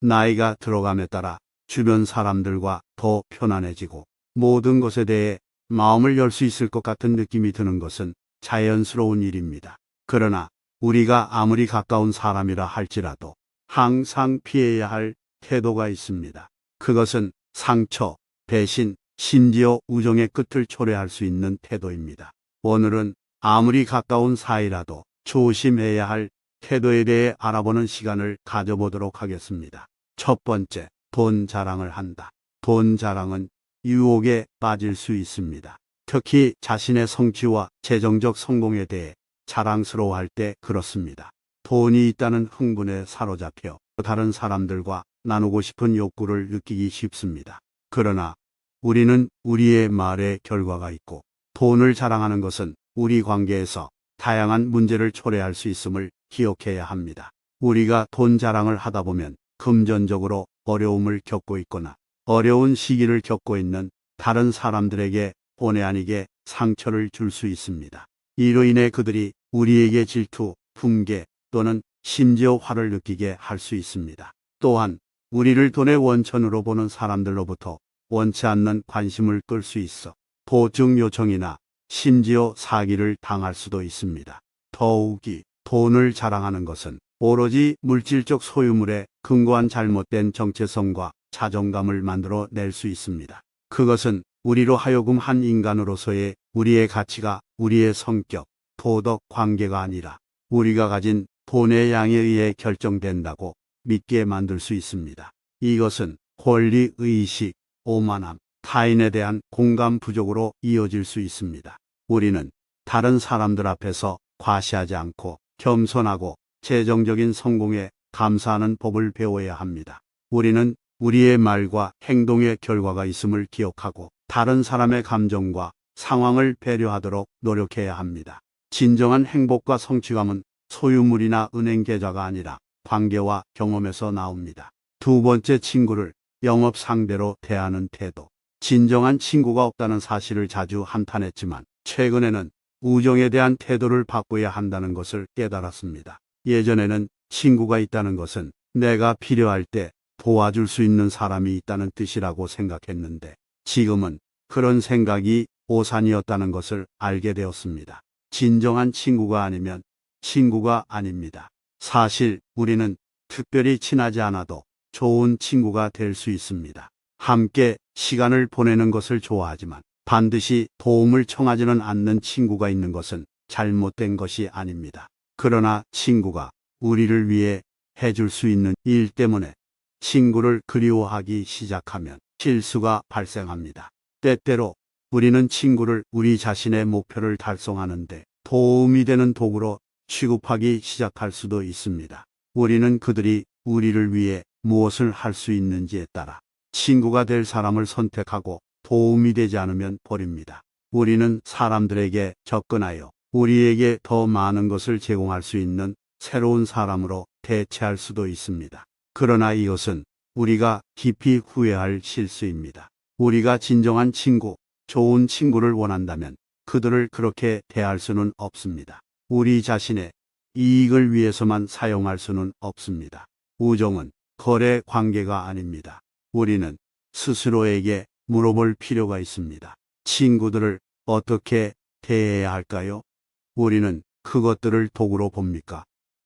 나이가 들어감에 따라 주변 사람들과 더 편안해지고 모든 것에 대해 마음을 열 수 있을 것 같은 느낌이 드는 것은 자연스러운 일입니다. 그러나 우리가 아무리 가까운 사람이라 할지라도 항상 피해야 할 태도가 있습니다. 그것은 상처, 배신, 심지어 우정의 끝을 초래할 수 있는 태도입니다. 오늘은 아무리 가까운 사이라도 조심해야 할 태도에 대해 알아보는 시간을 가져보도록 하겠습니다. 첫 번째, 돈 자랑을 한다. 돈 자랑은 유혹에 빠질 수 있습니다. 특히 자신의 성취와 재정적 성공에 대해 자랑스러워할 때 그렇습니다. 돈이 있다는 흥분에 사로잡혀 다른 사람들과 나누고 싶은 욕구를 느끼기 쉽습니다. 그러나 우리는 우리의 말에 결과가 있고 돈을 자랑하는 것은 우리 관계에서 다양한 문제를 초래할 수 있음을 기억해야 합니다. 우리가 돈 자랑을 하다 보면 금전적으로 어려움을 겪고 있거나 어려운 시기를 겪고 있는 다른 사람들에게 본의 아니게 상처를 줄 수 있습니다. 이로 인해 그들이 우리에게 질투, 분개 또는 심지어 화를 느끼게 할 수 있습니다. 또한 우리를 돈의 원천으로 보는 사람들로부터 원치 않는 관심을 끌 수 있어 보증 요청이나 심지어 사기를 당할 수도 있습니다. 더욱이 돈을 자랑하는 것은 오로지 물질적 소유물에 근거한 잘못된 정체성과 자존감을 만들어 낼 수 있습니다. 그것은 우리로 하여금 한 인간으로서의 우리의 가치가 우리의 성격, 도덕 관계가 아니라 우리가 가진 돈의 양에 의해 결정된다고 믿게 만들 수 있습니다. 이것은 권리의식, 오만함, 타인에 대한 공감 부족으로 이어질 수 있습니다. 우리는 다른 사람들 앞에서 과시하지 않고 겸손하고 재정적인 성공에 감사하는 법을 배워야 합니다. 우리는 우리의 말과 행동의 결과가 있음을 기억하고 다른 사람의 감정과 상황을 배려하도록 노력해야 합니다. 진정한 행복과 성취감은 소유물이나 은행 계좌가 아니라 관계와 경험에서 나옵니다. 두 번째, 친구를 영업 상대로 대하는 태도. 진정한 친구가 없다는 사실을 자주 한탄했지만 최근에는 우정에 대한 태도를 바꿔야 한다는 것을 깨달았습니다. 예전에는 친구가 있다는 것은 내가 필요할 때 도와줄 수 있는 사람이 있다는 뜻이라고 생각했는데 지금은 그런 생각이 오산이었다는 것을 알게 되었습니다. 진정한 친구가 아니면 친구가 아닙니다. 사실 우리는 특별히 친하지 않아도 좋은 친구가 될 수 있습니다. 함께 시간을 보내는 것을 좋아하지만 반드시 도움을 청하지는 않는 친구가 있는 것은 잘못된 것이 아닙니다. 그러나 친구가 우리를 위해 해줄 수 있는 일 때문에 친구를 그리워하기 시작하면 실수가 발생합니다. 때때로 우리는 친구를 우리 자신의 목표를 달성하는데 도움이 되는 도구로 취급하기 시작할 수도 있습니다. 우리는 그들이 우리를 위해 무엇을 할 수 있는지에 따라 친구가 될 사람을 선택하고 도움이 되지 않으면 버립니다. 우리는 사람들에게 접근하여 우리에게 더 많은 것을 제공할 수 있는 새로운 사람으로 대체할 수도 있습니다. 그러나 이것은 우리가 깊이 후회할 실수입니다. 우리가 진정한 친구, 좋은 친구를 원한다면 그들을 그렇게 대할 수는 없습니다. 우리 자신의 이익을 위해서만 사용할 수는 없습니다. 우정은 거래 관계가 아닙니다. 우리는 스스로에게 물어볼 필요가 있습니다. 친구들을 어떻게 대해야 할까요? 우리는 그것들을 도구로 봅니까?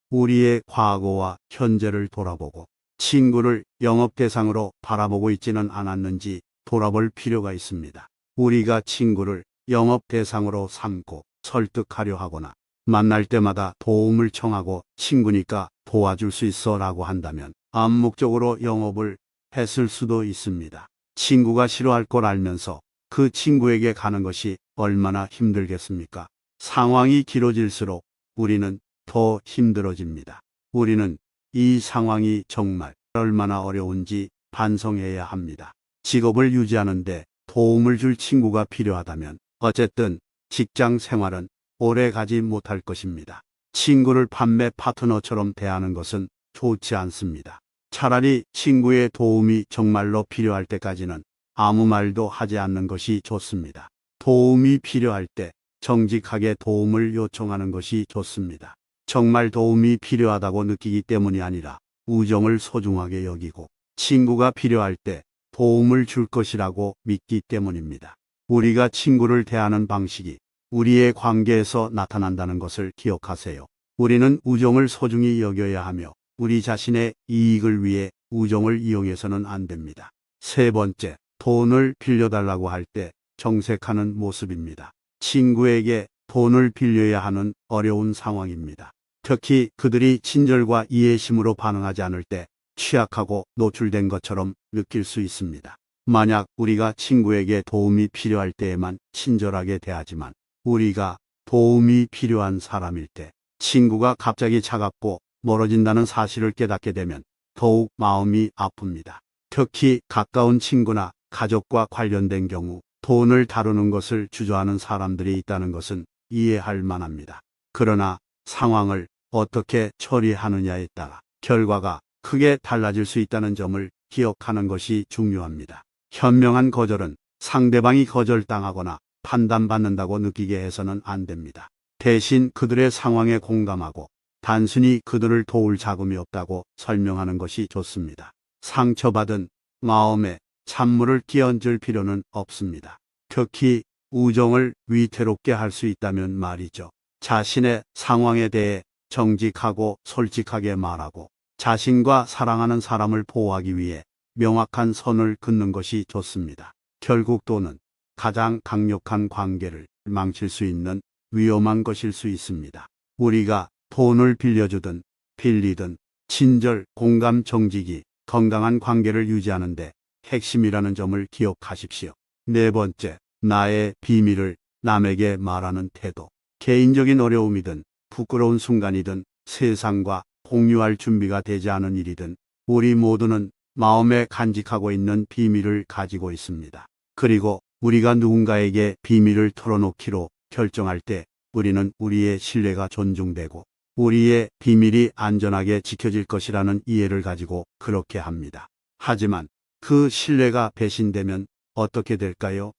우리의 과거와 현재를 돌아보고 친구를 영업 대상으로 바라보고 있지는 않았는지 돌아볼 필요가 있습니다. 우리가 친구를 영업 대상으로 삼고 설득하려 하거나 만날 때마다 도움을 청하고 친구니까 도와줄 수 있어 라고 한다면 암묵적으로 영업을 했을 수도 있습니다. 친구가 싫어할 걸 알면서 그 친구에게 가는 것이 얼마나 힘들겠습니까? 상황이 길어질수록 우리는 더 힘들어집니다. 우리는 이 상황이 정말 얼마나 어려운지 반성해야 합니다. 직업을 유지하는데 도움을 줄 친구가 필요하다면 어쨌든 직장 생활은 오래 가지 못할 것입니다. 친구를 판매 파트너처럼 대하는 것은 좋지 않습니다. 차라리 친구의 도움이 정말로 필요할 때까지는 아무 말도 하지 않는 것이 좋습니다. 도움이 필요할 때 정직하게 도움을 요청하는 것이 좋습니다. 정말 도움이 필요하다고 느끼기 때문이 아니라 우정을 소중하게 여기고 친구가 필요할 때 도움을 줄 것이라고 믿기 때문입니다. 우리가 친구를 대하는 방식이 우리의 관계에서 나타난다는 것을 기억하세요. 우리는 우정을 소중히 여겨야 하며 우리 자신의 이익을 위해 우정을 이용해서는 안 됩니다. 세 번째, 돈을 빌려달라고 할 때 정색하는 모습입니다. 친구에게 돈을 빌려야 하는 어려운 상황입니다. 특히 그들이 친절과 이해심으로 반응하지 않을 때 취약하고 노출된 것처럼 느낄 수 있습니다. 만약 우리가 친구에게 도움이 필요할 때에만 친절하게 대하지만 우리가 도움이 필요한 사람일 때 친구가 갑자기 차갑고 멀어진다는 사실을 깨닫게 되면 더욱 마음이 아픕니다. 특히 가까운 친구나 가족과 관련된 경우 돈을 다루는 것을 주저하는 사람들이 있다는 것은 이해할 만합니다. 그러나 상황을 어떻게 처리하느냐에 따라 결과가 크게 달라질 수 있다는 점을 기억하는 것이 중요합니다. 현명한 거절은 상대방이 거절당하거나 판단받는다고 느끼게 해서는 안 됩니다. 대신 그들의 상황에 공감하고 단순히 그들을 도울 자금이 없다고 설명하는 것이 좋습니다. 상처받은 마음에 찬물을 끼얹을 필요는 없습니다. 특히 우정을 위태롭게 할 수 있다면 말이죠. 자신의 상황에 대해 정직하고 솔직하게 말하고 자신과 사랑하는 사람을 보호하기 위해 명확한 선을 긋는 것이 좋습니다. 결국 돈은 가장 강력한 관계를 망칠 수 있는 위험한 것일 수 있습니다. 우리가 돈을 빌려주든 빌리든 친절, 공감, 정직이 건강한 관계를 유지하는데 핵심이라는 점을 기억하십시오. 네 번째, 나의 비밀을 남에게 말하는 태도. 개인적인 어려움이든 부끄러운 순간이든 세상과 공유할 준비가 되지 않은 일이든 우리 모두는 마음에 간직하고 있는 비밀을 가지고 있습니다. 그리고 우리가 누군가에게 비밀을 털어놓기로 결정할 때 우리는 우리의 신뢰가 존중되고 우리의 비밀이 안전하게 지켜질 것이라는 이해를 가지고 그렇게 합니다. 하지만 그 신뢰가 배신되면 어떻게 될까요?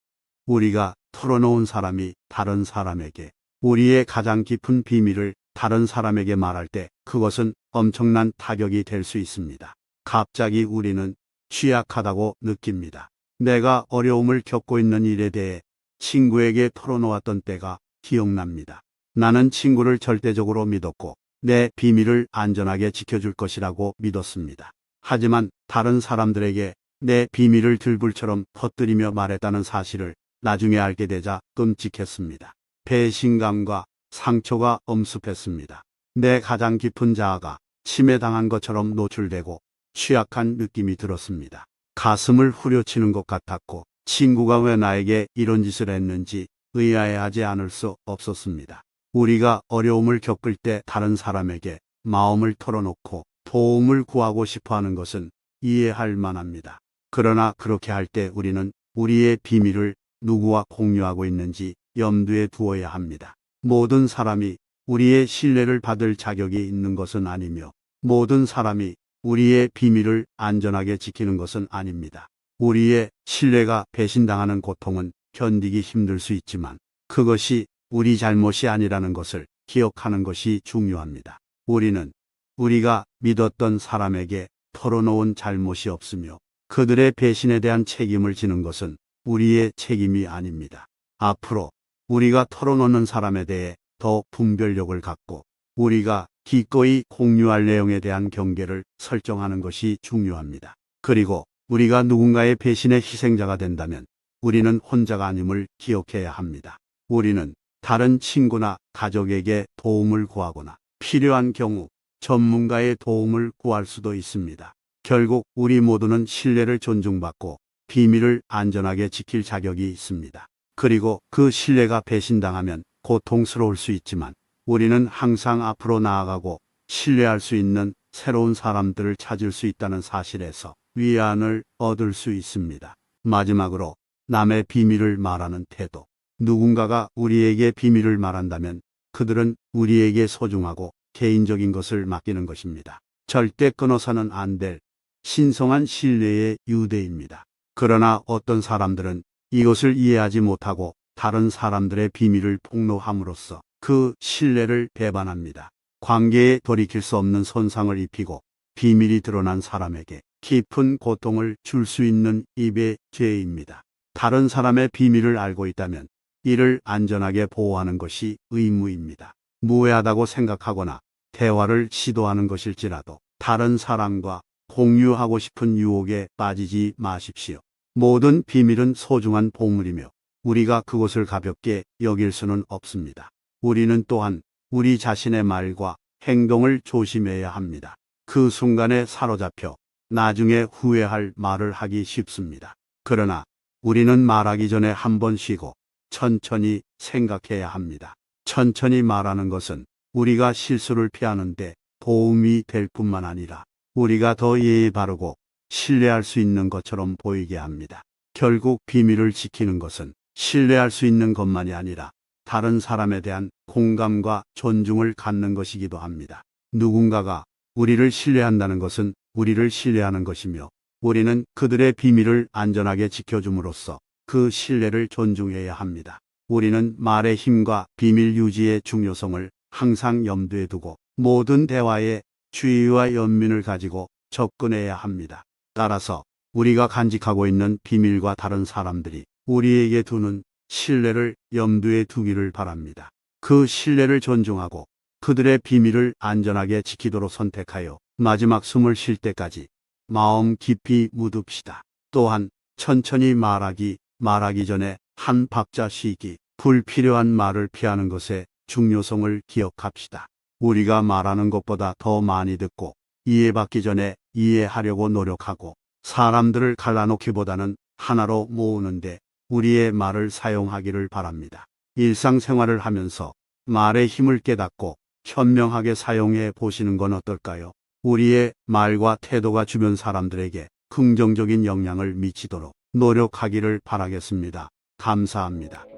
우리가 털어놓은 사람이 다른 사람에게 우리의 가장 깊은 비밀을 다른 사람에게 말할 때 그것은 엄청난 타격이 될 수 있습니다. 갑자기 우리는 취약하다고 느낍니다. 내가 어려움을 겪고 있는 일에 대해 친구에게 털어놓았던 때가 기억납니다. 나는 친구를 절대적으로 믿었고 내 비밀을 안전하게 지켜줄 것이라고 믿었습니다. 하지만 다른 사람들에게 내 비밀을 들불처럼 퍼뜨리며 말했다는 사실을 나중에 알게 되자 끔찍했습니다. 배신감과 상처가 엄습했습니다. 내 가장 깊은 자아가 침해당한 것처럼 노출되고 취약한 느낌이 들었습니다. 가슴을 후려치는 것 같았고 친구가 왜 나에게 이런 짓을 했는지 의아해하지 않을 수 없었습니다. 우리가 어려움을 겪을 때 다른 사람에게 마음을 털어놓고 도움을 구하고 싶어하는 것은 이해할 만합니다. 그러나 그렇게 할 때 우리는 우리의 비밀을 누구와 공유하고 있는지 염두에 두어야 합니다. 모든 사람이 우리의 신뢰를 받을 자격이 있는 것은 아니며 모든 사람이 우리의 비밀을 안전하게 지키는 것은 아닙니다. 우리의 신뢰가 배신당하는 고통은 견디기 힘들 수 있지만 그것이 우리 잘못이 아니라는 것을 기억하는 것이 중요합니다. 우리는 우리가 믿었던 사람에게 털어놓은 잘못이 없으며 그들의 배신에 대한 책임을 지는 것은 우리의 책임이 아닙니다. 앞으로 우리가 털어놓는 사람에 대해 더 분별력을 갖고 우리가 기꺼이 공유할 내용에 대한 경계를 설정하는 것이 중요합니다. 그리고 우리가 누군가의 배신의 희생자가 된다면 우리는 혼자가 아님을 기억해야 합니다. 우리는 다른 친구나 가족에게 도움을 구하거나 필요한 경우 전문가의 도움을 구할 수도 있습니다. 결국 우리 모두는 신뢰를 존중받고 비밀을 안전하게 지킬 자격이 있습니다. 그리고 그 신뢰가 배신당하면 고통스러울 수 있지만 우리는 항상 앞으로 나아가고 신뢰할 수 있는 새로운 사람들을 찾을 수 있다는 사실에서 위안을 얻을 수 있습니다. 마지막으로 남의 비밀을 말하는 태도. 누군가가 우리에게 비밀을 말한다면 그들은 우리에게 소중하고 개인적인 것을 맡기는 것입니다. 절대 끊어서는 안 될 신성한 신뢰의 유대입니다. 그러나 어떤 사람들은 이것을 이해하지 못하고 다른 사람들의 비밀을 폭로함으로써 그 신뢰를 배반합니다. 관계에 돌이킬 수 없는 손상을 입히고 비밀이 드러난 사람에게 깊은 고통을 줄 수 있는 입의 죄입니다. 다른 사람의 비밀을 알고 있다면 이를 안전하게 보호하는 것이 의무입니다. 무해하다고 생각하거나 대화를 시도하는 것일지라도 다른 사람과 공유하고 싶은 유혹에 빠지지 마십시오. 모든 비밀은 소중한 보물이며 우리가 그것을 가볍게 여길 수는 없습니다. 우리는 또한 우리 자신의 말과 행동을 조심해야 합니다. 그 순간에 사로잡혀 나중에 후회할 말을 하기 쉽습니다. 그러나 우리는 말하기 전에 한번 쉬고 천천히 생각해야 합니다. 천천히 말하는 것은 우리가 실수를 피하는데 도움이 될 뿐만 아니라 우리가 더 예의 바르고 신뢰할 수 있는 것처럼 보이게 합니다. 결국 비밀을 지키는 것은 신뢰할 수 있는 것만이 아니라 다른 사람에 대한 공감과 존중을 갖는 것이기도 합니다. 누군가가 우리를 신뢰한다는 것은 우리를 신뢰하는 것이며 우리는 그들의 비밀을 안전하게 지켜줌으로써 그 신뢰를 존중해야 합니다. 우리는 말의 힘과 비밀 유지의 중요성을 항상 염두에 두고 모든 대화에 주의와 연민을 가지고 접근해야 합니다. 따라서 우리가 간직하고 있는 비밀과 다른 사람들이 우리에게 두는 신뢰를 염두에 두기를 바랍니다. 그 신뢰를 존중하고 그들의 비밀을 안전하게 지키도록 선택하여 마지막 숨을 쉴 때까지 마음 깊이 묻읍시다. 또한 천천히 말하기 전에 한 박자 쉬기, 불필요한 말을 피하는 것의 중요성을 기억합시다. 우리가 말하는 것보다 더 많이 듣고 이해받기 전에 이해하려고 노력하고 사람들을 갈라놓기보다는 하나로 모으는데 우리의 말을 사용하기를 바랍니다. 일상생활을 하면서 말의 힘을 깨닫고 현명하게 사용해 보시는 건 어떨까요? 우리의 말과 태도가 주변 사람들에게 긍정적인 영향을 미치도록 노력하기를 바라겠습니다. 감사합니다.